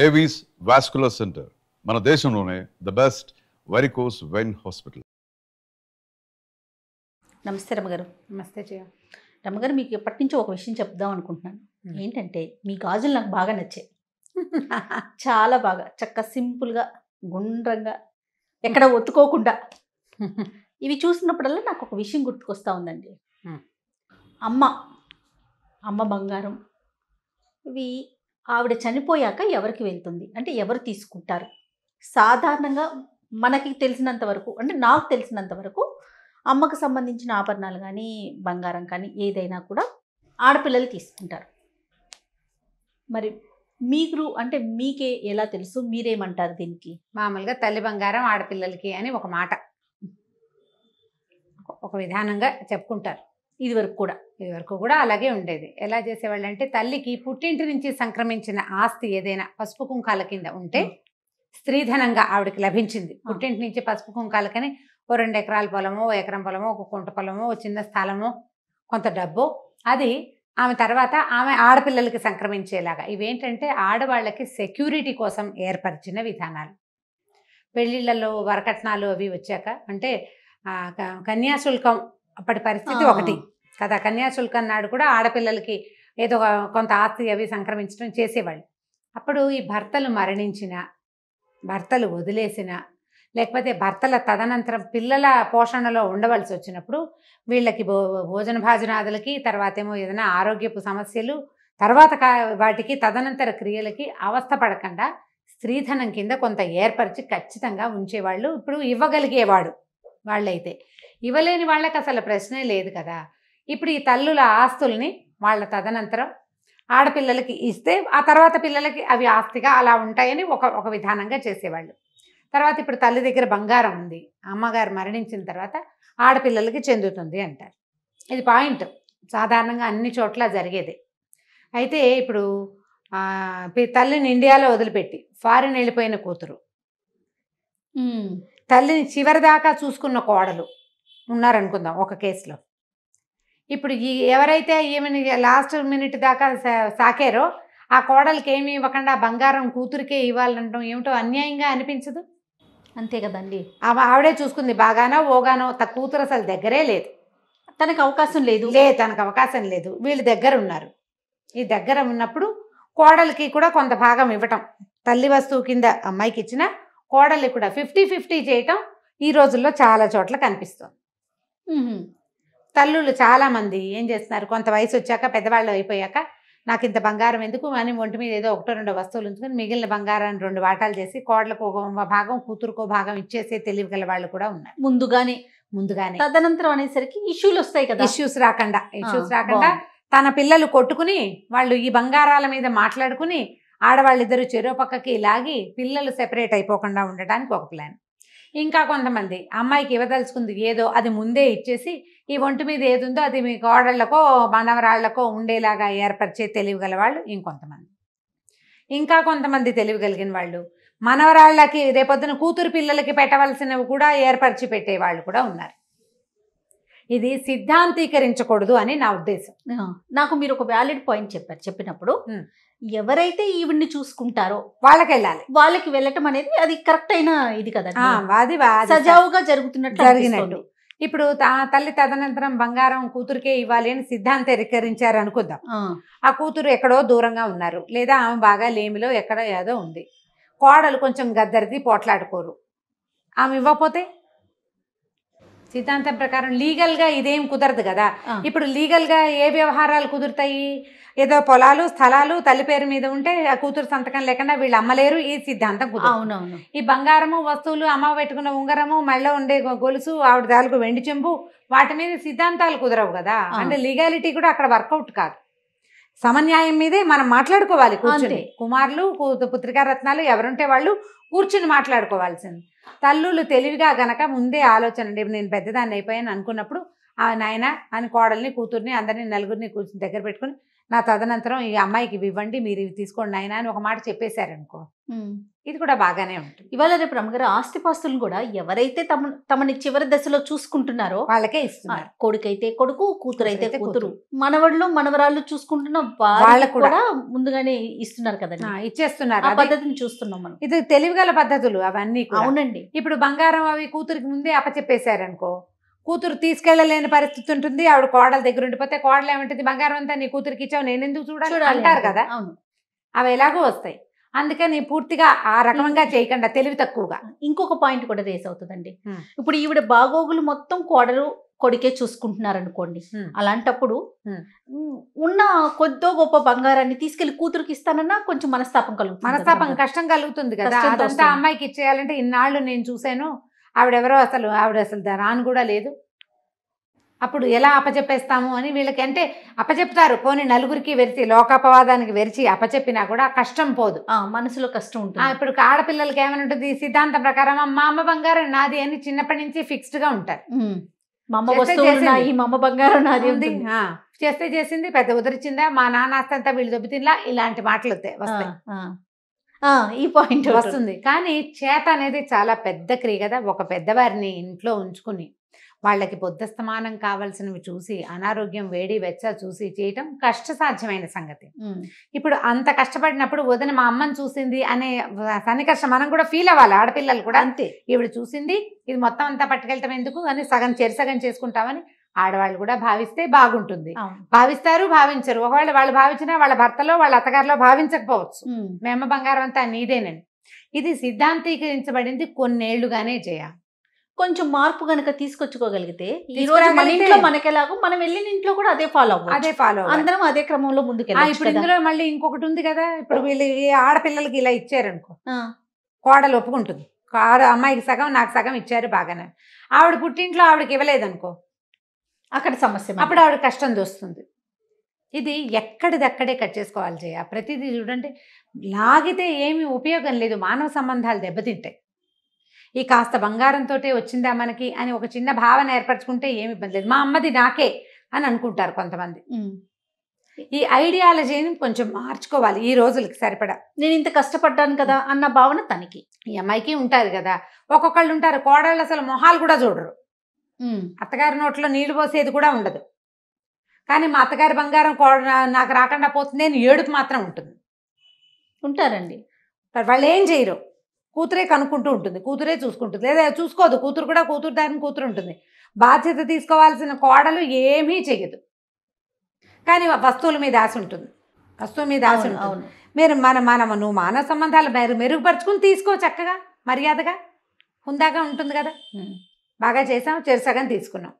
Avis vascular centre మన దేశంలోనే the best varicose vein hospital. నమస్తే రమ్మగారు. నమస్తే జయ. రమ్మగారు, మీకు ఎప్పటి నుంచో ఒక విషయం చెప్దాం అనుకుంటున్నాను. ఏంటంటే మీ గాజులు నాకు బాగా నచ్చాయి. చాలా బాగా చక్కగా సింపుల్గా గుండ్రంగా ఎక్కడ ఒత్తుకోకుండా ఇవి చూసినప్పుడల్లా నాకు ఒక విషయం గుర్తుకొస్తా ఉందండి. అమ్మ బంగారం ఇవి ఆవిడ చనిపోయాక ఎవరికి వెళ్తుంది అంటే ఎవరు తీసుకుంటారు? సాధారణంగా మనకి తెలిసినంత వరకు, అంటే నాకు తెలిసినంత వరకు అమ్మకు సంబంధించిన ఆభరణాలు కానీ బంగారం కానీ ఏదైనా కూడా ఆడపిల్లలు తీసుకుంటారు. మరి మీరు అంటే మీకే ఎలా తెలుసు? మీరేమంటారు దీనికి? మామూలుగా తల్లి బంగారం ఆడపిల్లలకి అని ఒక మాట, ఒక విధానంగా చెప్పుకుంటారు. ఇదివరకు కూడా అలాగే ఉండేది. ఎలా చేసేవాళ్ళు అంటే తల్లికి పుట్టింటి నుంచి సంక్రమించిన ఆస్తి ఏదైనా పసుపు కుంకాల కింద ఉంటే స్త్రీధనంగా ఆవిడకి లభించింది. పుట్టింటి నుంచి పసుపు కుంకాలకని ఓ 2 ఎకరాల పొలమో, ఓ ఎకరం పొలమో, ఒక కుంట పొలమో, ఓ చిన్న స్థలమో, కొంత డబ్బు, అది ఆమె తర్వాత ఆమె ఆడపిల్లలకి సంక్రమించేలాగా. ఇవేంటంటే ఆడవాళ్ళకి సెక్యూరిటీ కోసం ఏర్పరిచిన విధానాలు. పెళ్ళిళ్ళలో వరకట్నాలు అవి వచ్చాక అంటే కన్యాశుల్కం అప్పటి పరిస్థితి ఒకటి కదా. కన్యాశుల్కం నాడు కూడా ఆడపిల్లలకి ఏదో కొంత ఆస్తి అవి సంక్రమించడం చేసేవాళ్ళు. అప్పుడు ఈ భర్తలు మరణించిన, భర్తలు వదిలేసిన, లేకపోతే భర్తల తదనంతరం పిల్లల పోషణలో ఉండవలసి వచ్చినప్పుడు వీళ్ళకి భోజన భాజనాదులకి, తర్వాత ఏమో ఏదైనా ఆరోగ్యపు సమస్యలు, తర్వాత వాటికి తదనంతర క్రియలకి అవస్థ పడకుండా స్త్రీధనం కింద కొంత ఏర్పరిచి ఖచ్చితంగా ఉంచేవాళ్ళు. ఇప్పుడు ఇవ్వగలిగేవాడు వాళ్ళైతే, ఇవ్వలేని వాళ్ళకి అసలు ప్రశ్నే లేదు కదా. ఇప్పుడు ఈ తల్లుల ఆస్తుల్ని వాళ్ళ తదనంతరం ఆడపిల్లలకి ఇస్తే ఆ తర్వాత పిల్లలకి అవి ఆస్తిగా అలా ఉంటాయని ఒక విధానంగా చేసేవాళ్ళు. తర్వాత ఇప్పుడు తల్లి దగ్గర బంగారం ఉంది, అమ్మగారు మరణించిన తర్వాత ఆడపిల్లలకి చెందుతుంది అంటారు. ఇది పాయింట్ సాధారణంగా అన్ని చోట్ల జరిగేది. అయితే ఇప్పుడు తల్లిని ఇండియాలో వదిలిపెట్టి ఫారిన్ వెళ్ళిపోయిన కూతురు, తల్లిని చివరిదాకా చూసుకున్న కోడలు ఉన్నారనుకుందాం ఒక కేసులో. ఇప్పుడు ఎవరైతే ఈమెని లాస్ట్ మినిట్ దాకా సాకారో ఆ కోడలికి ఏమి ఇవ్వకుండా బంగారం కూతురికే ఇవ్వాలంటాం ఏమిటో అన్యాయంగా అనిపించదు? అంతే కదండి. ఆవిడే చూసుకుంది బాగానో ఓగానో, కూతురు అసలు దగ్గరే లేదు, తనకు అవకాశం లేదు. తనకు అవకాశం లేదు. వీళ్ళు దగ్గర ఉన్నారు. ఈ దగ్గర ఉన్నప్పుడు కోడలికి కూడా కొంత భాగం ఇవ్వటం, తల్లి వస్తువు కింద అమ్మాయికి ఇచ్చిన కోడలికి కూడా 50-50 చేయటం ఈ రోజుల్లో చాలా చోట్ల కనిపిస్తుంది. తల్లులు చాలామంది ఏం చేస్తున్నారు, కొంత వయసు వచ్చాక పెద్దవాళ్ళు అయిపోయాక నాకు ఇంత బంగారం ఎందుకు అని ఒంటి మీద ఏదో 1-2 వస్తువులు ఉంచుకొని మిగిలిన బంగారాన్ని 2 వాటాలు చేసి కోడలకు ఒక భాగం కూతురుకో భాగం ఇచ్చేసే తెలివిగల వాళ్ళు కూడా ఉన్నారు. ముందుగానే తదనంతరం అనేసరికి ఇష్యూలు వస్తాయి కదా. ఇష్యూస్ రాకుండా తన పిల్లలు కొట్టుకుని వాళ్ళు ఈ బంగారాల మీద మాట్లాడుకుని ఆడవాళ్ళిద్దరూ చెరో పక్కకి లాగి పిల్లలు సెపరేట్ అయిపోకుండా ఉండడానికి ఒక ప్లాన్. ఇంకా కొంతమంది అమ్మాయికి ఇవ్వదలుచుకుంది ఏదో అది ముందే ఇచ్చేసి ఈ ఒంటి మీద ఏది ఉందో అది మీ కోడళ్లకో మనవరాళ్లకో ఉండేలాగా ఏర్పరిచే తెలివిగల వాళ్ళు ఇంకొంతమంది. ఇంకా కొంతమంది తెలివిగలిగిన వాళ్ళు మనవరాళ్ళకి రేపొద్దున కూతురు పిల్లలకి పెట్టవలసినవి కూడా ఏర్పరిచి పెట్టేవాళ్ళు కూడా ఉన్నారు. ఇది సిద్ధాంతీకరించకూడదు అని నా ఉద్దేశం. నాకు మీరు ఒక వ్యాలిడ్ పాయింట్ చెప్పినప్పుడు ఎవరైతే ఈవిడ్ని చూసుకుంటారో వాళ్ళకి వెళ్ళటం అనేది అది కరెక్ట్ అయిన ఇది కదా, అది సజావుగా జరిగినట్టు. ఇప్పుడు తల్లి తదనంతరం బంగారం కూతురికే ఇవ్వాలి అని సిద్ధాంతీకరించారు అనుకుందాం. ఆ కూతురు ఎక్కడో దూరంగా ఉన్నారు, లేదా ఆమె బాగా లేమిలో ఎక్కడో ఏదో ఉంది, కోడలు కొంచెం గద్దరిది పోట్లాడుకోరు, ఆమె ఇవ్వకపోతే సిద్ధాంతం ప్రకారం లీగల్గా ఇదేం కుదరదు కదా. ఇప్పుడు లీగల్గా ఏ వ్యవహారాలు కుదురుతాయి? ఏదో పొలాలు స్థలాలు తల్లి పేరు మీద ఉంటే ఆ కూతురు సంతకం లేకుండా వీళ్ళు అమ్మలేరు, ఈ సిద్ధాంతం కుదరదు. ఈ బంగారము వస్తువులు, అమ్మ పెట్టుకున్న ఉంగరము, మెళ్ళ ఉండే గొలుసు, ఆవిడ దాలకు వెండి చెంబు, వాటి మీద సిద్ధాంతాలు కుదరవు కదా. అంటే లీగాలిటీ కూడా అక్కడ వర్కౌట్ కాదు. సమన్యాయం మీదే మనం మాట్లాడుకోవాలి కూర్చొని. కుమారులు పుత్రికారత్నాలు ఎవరుంటే వాళ్ళు కూర్చుని మాట్లాడుకోవాల్సింది. తల్లులు తెలివిగా గనక ముందే ఆలోచన, నేను పెద్దదాన్ని అయిపోయాను అనుకున్నప్పుడు నాయన అని కోడల్ని కూతుర్ని అందరినీ నలుగురిని కూర్చుని దగ్గర పెట్టుకుని నా తదనంతరం ఈ అమ్మాయికి ఇవ్వండి, మీరు ఇవి తీసుకోండి నాయన అని ఒక మాట చెప్పేశారనుకో, ఇది కూడా బాగానే ఉంటుంది. ఇవాళ రేపు రమ్మగారు ఆస్తిపాస్తులను కూడా ఎవరైతే తమని చివరి దశలో చూసుకుంటున్నారో వాళ్ళకే ఇస్తున్నారు. కొడుకైతే కొడుకు, కూతురైతే కూతురైతే కూతురు, మనవళ్ళు మనవరాళ్ళు చూసుకుంటున్న వాళ్ళకు వాళ్ళకు కూడా కూడా ముందుగానే ఇస్తున్నారు కదండి. ఇచ్చేస్తున్నారు. ఆ అది- పద్ధతిని చూస్తున్నాం మనం. ఇది తెలివిగల పద్ధతులు అవన్నీ కూడా. అవునండి. ఇప్పుడు బంగారం అవి కూతురికి ముందే అప్పచెప్పేశారనుకో, కూతురు తీసుకెళ్ళలేని పరిస్థితి ఉంటుంది. ఆవిడ కోడల దగ్గర ఉండిపోతే కోడలు ఏమంటుంది, బంగారం అంతా నీ కూతురికి ఇచ్చావు నేను ఎందుకు చూడాలి అంటారు కదా. అవును. అవి ఎలాగో వస్తాయి. అందుకని పూర్తిగా ఆ రకంగా చేయకుండా తెలివి తక్కువగా. ఇంకొక పాయింట్ కూడా రేస్ అవుతుందండి. Hmm. ఇప్పుడు ఈవిడ బాగోగులు మొత్తం కోడలు కొడుకే చూసుకుంటున్నారు అనుకోండి. అలాంటప్పుడు ఉన్న కొద్దో గొప్ప బంగారాన్ని తీసుకెళ్లి కూతురికి ఇస్తానన్నా కొంచెం మనస్తాపం కలుగుతుంది. కష్టం కలుగుతుంది కదా. కష్టంతో అదంతా వస్తుంది. అమ్మాయికి ఇచ్చేయాలంటే ఇన్నాళ్ళు నేను చూశాను, ఆవిడ అసలు రాను కూడా లేదు. అప్పుడు ఎలా అప్పచెప్పేస్తాము అని వీళ్ళకి, అంటే అప్పచెప్తారు పోనీ నలుగురికి వెరిచి లోకాపవాదానికి వెరిచి అప్పచెప్పినా కూడా కష్టం పోదు. మనసులో కష్టం ఉంటుంది. ఇప్పుడు ఆడపిల్లలకి ఏమని ఉంటుంది, సిద్ధాంతం ప్రకారం మా అమ్మ బంగారం నాది అని చిన్నప్పటి నుంచి ఫిక్స్డ్ గా ఉంటారు. మా అమ్మ వస్తువులు నాయి, మా అమ్మ బంగారం నాది ఉంది. చేస్తే చేసింది, పెద్ద ఉదరిచిందా, మా నాన్న ఆస్తంతా వీళ్ళు దెబ్బ తినలా, ఇలాంటి మాటలు వస్తాయి. ఈ పాయింట్ వస్తుంది. కానీ చేత అనేది చాలా పెద్ద క్రియ కదా. ఒక పెద్దవారిని ఇంట్లో ఉంచుకుని వాళ్ళకి బుద్ధస్తమానం కావాల్సినవి చూసి, అనారోగ్యం వేడి వెచ్చ చూసి చేయటం కష్టసాధ్యమైన సంగతి. ఇప్పుడు అంత కష్టపడినప్పుడు వదిన మా అమ్మని చూసింది అనే సన్నికర్షం మనం కూడా ఫీల్ అవ్వాలి. ఆడపిల్లలు కూడా అంతే. ఈవిడ చూసింది, ఇది మొత్తం అంతా పట్టుకెళ్ళటం ఎందుకు అని సగం చెరిసగం చేసుకుంటామని ఆడవాళ్ళు కూడా భావిస్తే బాగుంటుంది. భావిస్తారు, భావించరు. ఒకవేళ వాళ్ళు భావించినా వాళ్ళ భర్తలో వాళ్ళ అత్తగారిలో భావించకపోవచ్చు. మేమ బంగారం అంతా నీదేనండి. ఇది సిద్ధాంతీకరించబడింది కొన్నేళ్లుగానే చేయాలి. కొంచెం మార్పు గనక తీసుకొచ్చుకోగలిగితే ఈ రోజు మన ఇంట్లో మనకెలాగో మనం వెళ్ళిన ఇంట్లో కూడా అదే ఫాలో అందరం అదే క్రమంలో ముందుకెళ్ళాలి. ఇప్పుడు ఇందులో మళ్ళీ ఇంకొకటి ఉంది కదా. ఇప్పుడు వీళ్ళు ఆడపిల్లలకి ఇలా ఇచ్చారనుకో, కోడలు ఒప్పుకుంటుంది, అమ్మాయికి సగం నాకు సగం ఇచ్చారు బాగానే. ఆవిడ పుట్టింట్లో ఆవిడకి ఇవ్వలేదనుకో, అక్కడ సమస్య. అప్పుడు ఆవిడ కష్టం దోస్తుంది. ఇది ఎక్కడిదక్కడే కట్ చేసుకోవాలి చేయ. ప్రతిదీ చూడండి, లాగితే ఏమి ఉపయోగం లేదు. మానవ సంబంధాలు దెబ్బతింటాయి. ఈ కాస్త బంగారంతో వచ్చిందా మనకి అని ఒక చిన్న భావన ఏర్పరచుకుంటే ఏమి ఇబ్బంది లేదు. మా అమ్మది నాకే అని అనుకుంటారు కొంతమంది. ఈ ఐడియాలజీని కొంచెం మార్చుకోవాలి ఈ రోజులకి సరిపడా. నేను ఇంత కష్టపడ్డాను కదా అన్న భావన తనకి, ఈ అమ్మాయికి ఉంటుంది కదా. ఒక్కొక్కళ్ళు ఉంటారు కోడళ్ళు అసలు మొహాలు కూడా చూడరు. అత్తగారి నోట్లో నీళ్లు పోసేది కూడా ఉండదు. కానీ మా అత్తగారి బంగారం నాకు రాకుండా పోతుంది అని ఏడుపు మాత్రం ఉంటారండి. వాళ్ళు ఏం చేయరు, కూతురే కనుక్కుంటూ ఉంటుంది, కూతురే చూసుకుంటుంది. లేదా చూసుకోదు, కూతురు కూడా కూతురు దారిని కూతురు ఉంటుంది. బాధ్యత తీసుకోవాల్సిన కోడలు ఏమీ చెయ్యదు. కానీ వస్తువుల మీద ఆశ ఉంటుంది, వస్తువు మీద ఆశ ఉంటుంది. నువ్వు మానవ సంబంధాలు మెరుగుపరుచుకుని తీసుకో, చక్కగా మర్యాదగా హుందాగా ఉంటుంది కదా. బాగా చేసాం, చెరుసగం తీసుకున్నాం.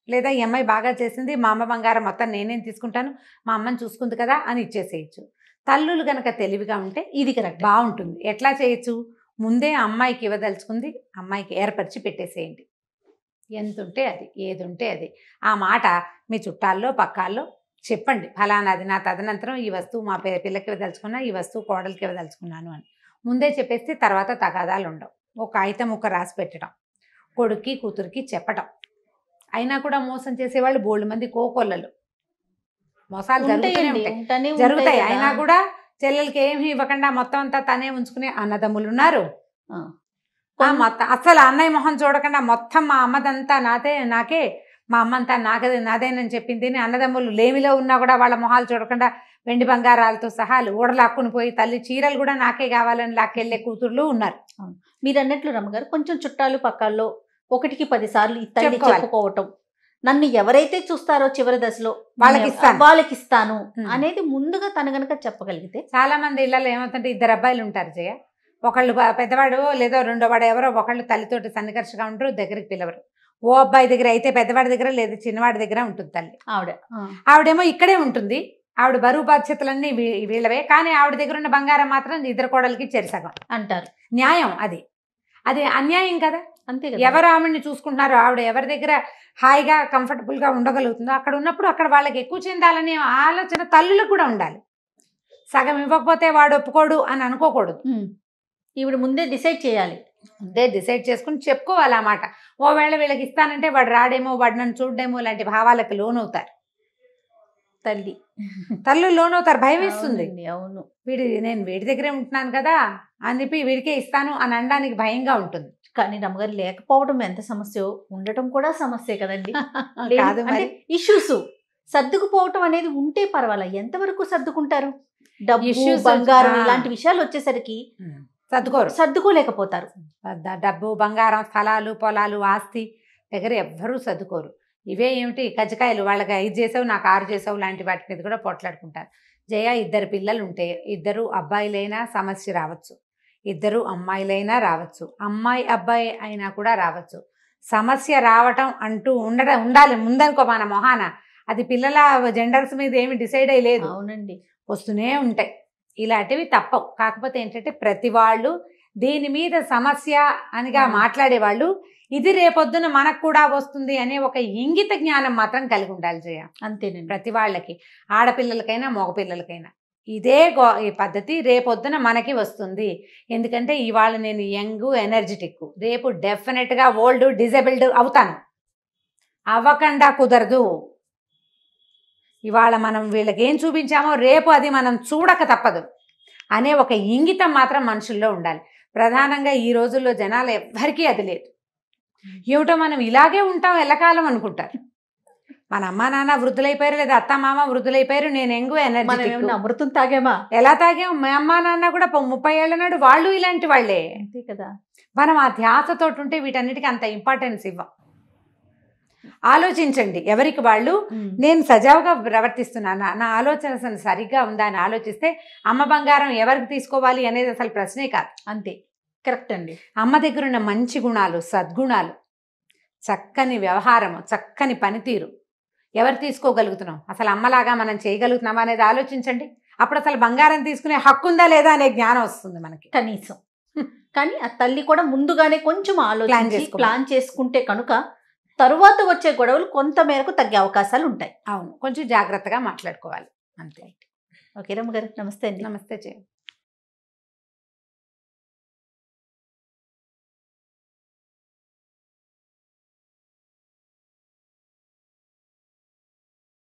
లేదా ఈ అమ్మాయి బాగా చేసింది, మా అమ్మ బంగారం మొత్తం నేనేం తీసుకుంటాను, మా అమ్మని చూసుకుంది కదా అని ఇచ్చేసేయచ్చు. తల్లులు కనుక తెలివిగా ఉంటే ఇది కరెక్ట్ బాగుంటుంది. ఎట్లా చేయొచ్చు, ముందే అమ్మాయికి ఇవ్వదలుచుకుంది అమ్మాయికి ఏర్పరిచి పెట్టేసేయండి. ఎంత ఉంటే అది, ఏది ఉంటే అది. ఆ మాట మీ చుట్టాల్లో పక్కాల్లో చెప్పండి, ఫలానాది నా తదనంతరం ఈ వస్తువు మా పిల్లకి ఇవ్వదలుచుకున్నా, ఈ వస్తువు కోడలికి ఇవ్వదలుచుకున్నాను అని ముందే చెప్పేస్తే తర్వాత తగాదాలు ఉండవు. ఒక కాగితం ముక్క రాసి పెట్టడం, కొడుక్కి కూతురికి చెప్పటం. అయినా కూడా మోసం చేసేవాళ్ళు బోల్డ్ మంది కోకొల్లలు. మోసాలు జరుగుతాయి. అయినా కూడా చెల్లెలకి ఏమి ఇవ్వకుండా మొత్తం అంతా తనే ఉంచుకునే అన్నదమ్ములు ఉన్నారు. మొత్తం అసలు అన్నయ్య మొహం చూడకుండా మొత్తం మా అమ్మదంతా నాకే, మా అమ్మ అంతా నాదేనని చెప్పింది అని అన్నదమ్ములు లేమిలో ఉన్నా కూడా వాళ్ళ మొహాలు చూడకుండా వెండి బంగారాలతో సహా ఊడలాక్కుని పోయి తల్లి చీరలు కూడా నాకే కావాలని లాక్కెళ్ళే కూతుర్లు ఉన్నారు. మీరు అన్నట్లు రమ్మగారు, కొంచెం చుట్టాలు పక్కాల్లో 1కి 10 సార్లు తల్లి చెప్పుకోవటం, నన్ను ఎవరైతే చూస్తారో చివరి దశలో వాళ్ళకి ఇస్తాను అనేది ముందుగా తను గనక చెప్పగలిగితే. చాలా మంది ఇళ్లలో ఏమవుతుంటే 2 అబ్బాయిలు ఉంటారు జయ. ఒకళ్ళు పెద్దవాడు లేదా రెండోవాడు ఎవరో ఒకళ్ళు తల్లితోటి సన్నికర్షగా ఉంటారు, దగ్గరికి పిలవరు. ఓ అబ్బాయి దగ్గర అయితే పెద్దవాడి దగ్గర లేదా చిన్నవాడి దగ్గర ఉంటుంది తల్లి. ఆవిడేమో ఇక్కడే ఉంటుంది, ఆవిడ బరువు బాధ్యతలన్నీ వీళ్ళవే. కానీ ఆవిడ దగ్గర ఉన్న బంగారం మాత్రం 2 కోడలకి చెరిసగం అంటారు. న్యాయం అది అన్యాయం కదా. అంతే కదా. ఎవరు ఆవిడని చూసుకుంటున్నారో, ఆవిడ ఎవరి దగ్గర హాయిగా కంఫర్టబుల్గా ఉండగలుగుతుందో అక్కడ ఉన్నప్పుడు అక్కడ వాళ్ళకి ఎక్కువ చెందాలనే ఆలోచన తల్లులకు కూడా ఉండాలి. సగం ఇవ్వకపోతే వాడు ఒప్పుకోడు అని అనుకోకూడదు. ఈవిడ ముందే డిసైడ్ చేయాలి. ముందే డిసైడ్ చేసుకుని చెప్పుకోవాలి ఆ మాట. ఓవేళ వీళ్ళకి ఇస్తానంటే వాడు రాడేమో, వాడు నన్ను చూడడేమో లాంటి భావాలకు లోనవుతారు తల్లి. తల్లు లోనవుతారు, భయం వేస్తుంది. అవునండి, అవును. నేను వీడి దగ్గరే ఉంటున్నాను కదా అని చెప్పి వీడికే ఇస్తాను అని అనడానికి భయంగా ఉంటుంది. కానీ రమ్మగారు లేకపోవడం ఎంత సమస్య, ఉండటం కూడా సమస్యే కదండి. కాదు అంటే మరి. ఇష్యూస్ సర్దుకుపోవటం అనేది ఉంటే పర్వాలా, ఎంతవరకు సర్దుకుంటారు? డబ్బు, Issues బంగారం ఆ. ఇలాంటి విషయాలు వచ్చేసరికి సర్దుకోరు. సర్దుకోలేకపోతారు. డబ్బు, బంగారం, స్థలాలు, పొలాలు, ఆస్తి దగ్గర ఎవ్వరూ సర్దుకోరు. ఇవే ఏమిటి కజ్జికాయలు, వాళ్ళకి 5 చేసావు నాకు 6 చేసావు లాంటి వాటి మీద కూడా పోట్లాడుకుంటారు. జయ 2 పిల్లలు ఉంటే 2 అబ్బాయిలైనా సమస్య రావచ్చు, 2 అమ్మాయిలైనా రావచ్చు, అమ్మాయి అబ్బాయి అయినా కూడా రావచ్చు. సమస్య రావటం అంటూ ఉండాలి ముందనుకో మన మొహాన. అది పిల్లల జెండర్స్ మీద ఏమి డిసైడ్ అయ్యలేదు, అవునండి. వస్తూనే ఉంటాయి. ఇలాంటివి తప్పవు. కాకపోతే ఏంటంటే ప్రతి వాళ్ళు దీని మీద సమస్య అనిగా మాట్లాడేవాళ్ళు ఇది రేపొద్దున మనకు కూడా వస్తుంది అనే ఒక ఇంగిత జ్ఞానం మాత్రం కలిగి ఉండాలి జయ. అంతేనండి. ప్రతి వాళ్ళకి, ఆడపిల్లలకైనా మగపిల్లలకైనా ఇదే ఈ పద్ధతి రేపొద్దున మనకి వస్తుంది. ఎందుకంటే ఇవాళ నేను యంగ్ ఎనర్జెటిక్, రేపు డెఫినెట్గా ఓల్డ్ డిజేబుల్డ్ అవుతాను. అవ్వకుండా కుదరదు. ఇవాళ మనం వీళ్ళకి ఏం చూపించామో రేపు అది మనం చూడక తప్పదు అనే ఒక ఇంగితం మాత్రం మనుషుల్లో ఉండాలి. ప్రధానంగా ఈ రోజుల్లో జనాలు ఎవ్వరికీ అది లేదు. ఏమిటో మనం ఇలాగే ఉంటాం ఎల్లకాలం అనుకుంటారు. మన అమ్మా నాన్న వృద్ధులైపోయారు, లేదా అత్త మామ వృద్ధులైపోయారు, నేను ఎంగు ఎనర్జెటిక్. అమృతం తాగామా? ఎలా తాగాం? మా అమ్మా నాన్న కూడా 30 ఏళ్ల నాడు వాళ్ళు ఇలాంటి వాళ్ళే. అంతే కదా. మనం ఆ ధ్యాసతో ఉంటే వీటన్నిటికీ అంత ఇంపార్టెన్స్ ఇవ్వం. ఆలోచించండి ఎవరికి వాళ్ళు. నేను సజావుగా ప్రవర్తిస్తున్నాను, నా ఆలోచన సరిగ్గా ఉందా అని ఆలోచిస్తే అమ్మ బంగారం ఎవరికి తీసుకోవాలి అనేది అసలు ప్రశ్నే కాదు. అంతే, కరెక్ట్ అండి. అమ్మ దగ్గర ఉన్న మంచి గుణాలు, సద్గుణాలు, చక్కని వ్యవహారము, చక్కని పనితీరు ఎవరు తీసుకోగలుగుతున్నాం, అసలు అమ్మలాగా మనం చేయగలుగుతున్నామా అనేది ఆలోచించండి. అప్పుడు అసలు బంగారం తీసుకునే హక్కు ఉందా లేదా అనే జ్ఞానం వస్తుంది మనకి కనీసం. కానీ ఆ తల్లి కూడా ముందుగానే కొంచెం ఆలోచించి ప్లాన్ చేసుకుంటే కనుక తరువాత వచ్చే గొడవలు కొంత మేరకు తగ్గే అవకాశాలు ఉంటాయి. అవును, కొంచెం జాగ్రత్తగా మాట్లాడుకోవాలి అంతే. ఓకే రమ్మ గారు, నమస్తే అండి. నమస్తే జయ.